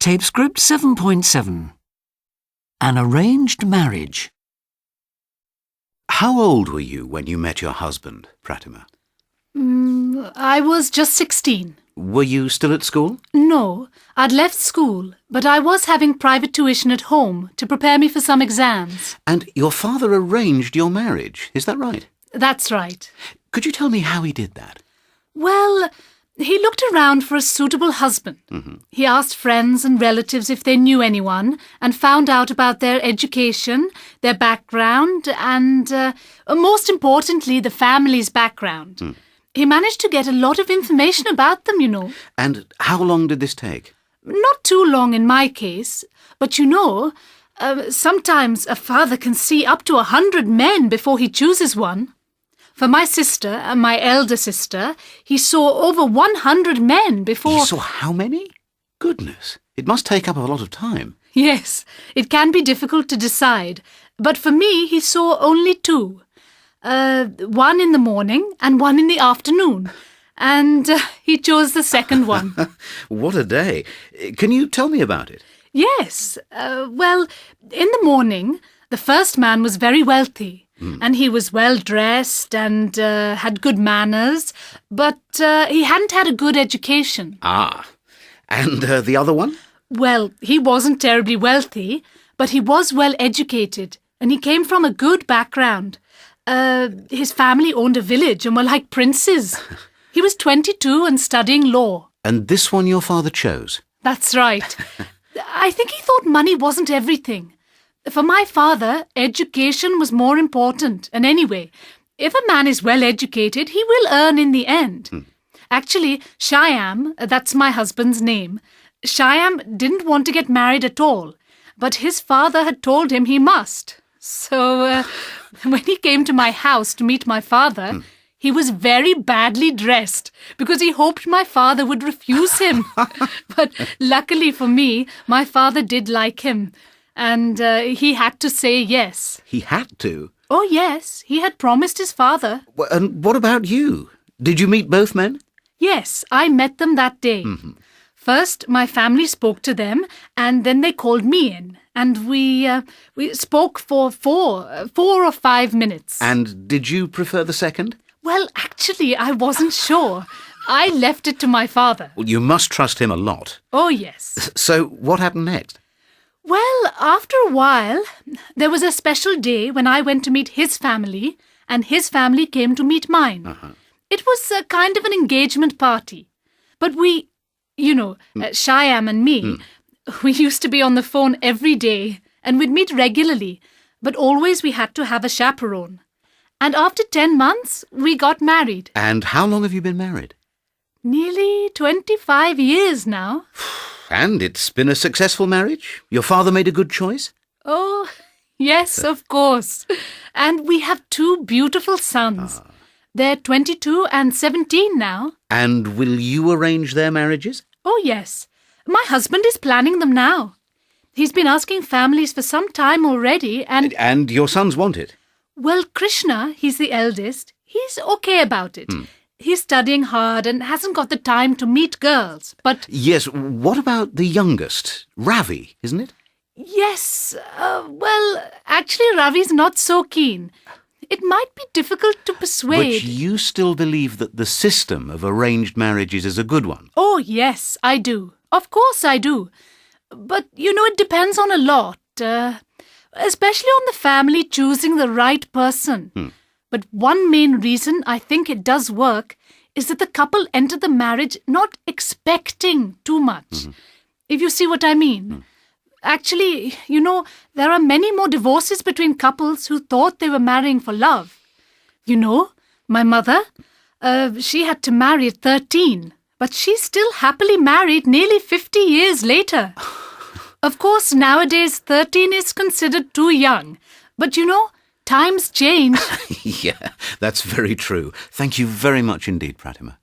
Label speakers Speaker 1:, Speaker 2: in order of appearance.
Speaker 1: Tape script 7.7. An arranged marriage.
Speaker 2: How old were you when you met your husband, Pratima?
Speaker 3: I was just 16.
Speaker 2: Were you still at school?
Speaker 3: No, I'd left school, but I was having private tuition at home to prepare me for some exams.
Speaker 2: And your father arranged your marriage, is that right?
Speaker 3: That's right.
Speaker 2: Could you tell me how he did that?
Speaker 3: Well, he looked around for a suitable husband. He asked friends and relatives if they knew anyone and found out about their education, their background, and, most importantly, the family's background. He managed to get a lot of information about them, you know.
Speaker 2: And how long did this take?
Speaker 3: Not too long in my case, but you know, sometimes a father can see up to 100 men before he chooses one. For my sister, my elder sister, he saw over 100 men before...
Speaker 2: He saw how many? Goodness, it must take up a lot of time.
Speaker 3: Yes, it can be difficult to decide, but for me he saw only 2. One in the morning and one in the afternoon. And he chose the second one.
Speaker 2: What a day. Can you tell me about it?
Speaker 3: Yes. Well, in the morning, the first man was very wealthy. And he was well-dressed and had good manners, but he hadn't had a good education.
Speaker 2: Ah. And the other one?
Speaker 3: Well, he wasn't terribly wealthy, but he was well-educated, and he came from a good background. His family owned a village and were like princes. He was 22 and studying law.
Speaker 2: And this one your father chose?
Speaker 3: That's right. I think he thought money wasn't everything. For my father, education was more important. And anyway, if a man is well educated, he will earn in the end. Actually, Shyam, that's my husband's name, Shyam didn't want to get married at all, but his father had told him he must. So when he came to my house to meet my father, he was very badly dressed because he hoped my father would refuse him. But luckily for me, my father did like him. And he had to say yes.
Speaker 2: He had to?
Speaker 3: Oh, yes. He had promised his father.
Speaker 2: And what about you? Did you meet both men?
Speaker 3: Yes, I met them that day. First, my family spoke to them, and then they called me in. And we spoke for 4 or 5 minutes.
Speaker 2: And did you prefer the second?
Speaker 3: Well, actually, I wasn't sure. I left it to my father.
Speaker 2: Well, you must trust him a lot.
Speaker 3: Oh, yes.
Speaker 2: So what happened next?
Speaker 3: Well, after a while, there was a special day when I went to meet his family, and his family came to meet mine. It was a kind of an engagement party. But we, you know, Shyam and me, we used to be on the phone every day, and we'd meet regularly, but always we had to have a chaperone. And after 10 months, we got married.
Speaker 2: And how long have you been married?
Speaker 3: Nearly 25 years now.
Speaker 2: And it's been a successful marriage? Your father made a good choice?
Speaker 3: Oh, yes, of course. And we have 2 beautiful sons. They're 22 and 17 now.
Speaker 2: And will you arrange their marriages?
Speaker 3: Oh, yes. My husband is planning them now. He's been asking families for some time already and...
Speaker 2: And your sons want it?
Speaker 3: Well, Krishna, he's the eldest. He's okay about it. He's studying hard and hasn't got the time to meet girls, but...
Speaker 2: Yes, what about the youngest? Ravi, isn't it?
Speaker 3: Yes, well, actually Ravi's not so keen. It might be difficult to persuade...
Speaker 2: But you still believe that the system of arranged marriages is a good one?
Speaker 3: Oh, yes, I do. Of course I do. But, you know, it depends on a lot, especially on the family choosing the right person. But one main reason I think it does work is that the couple enter the marriage not expecting too much. If you see what I mean. Actually, you know, there are many more divorces between couples who thought they were marrying for love. You know, my mother, she had to marry at 13, but she's still happily married nearly 50 years later. Of course, nowadays 13 is considered too young, but you know, times change.
Speaker 2: Yeah, that's very true. Thank you very much indeed, Pratima.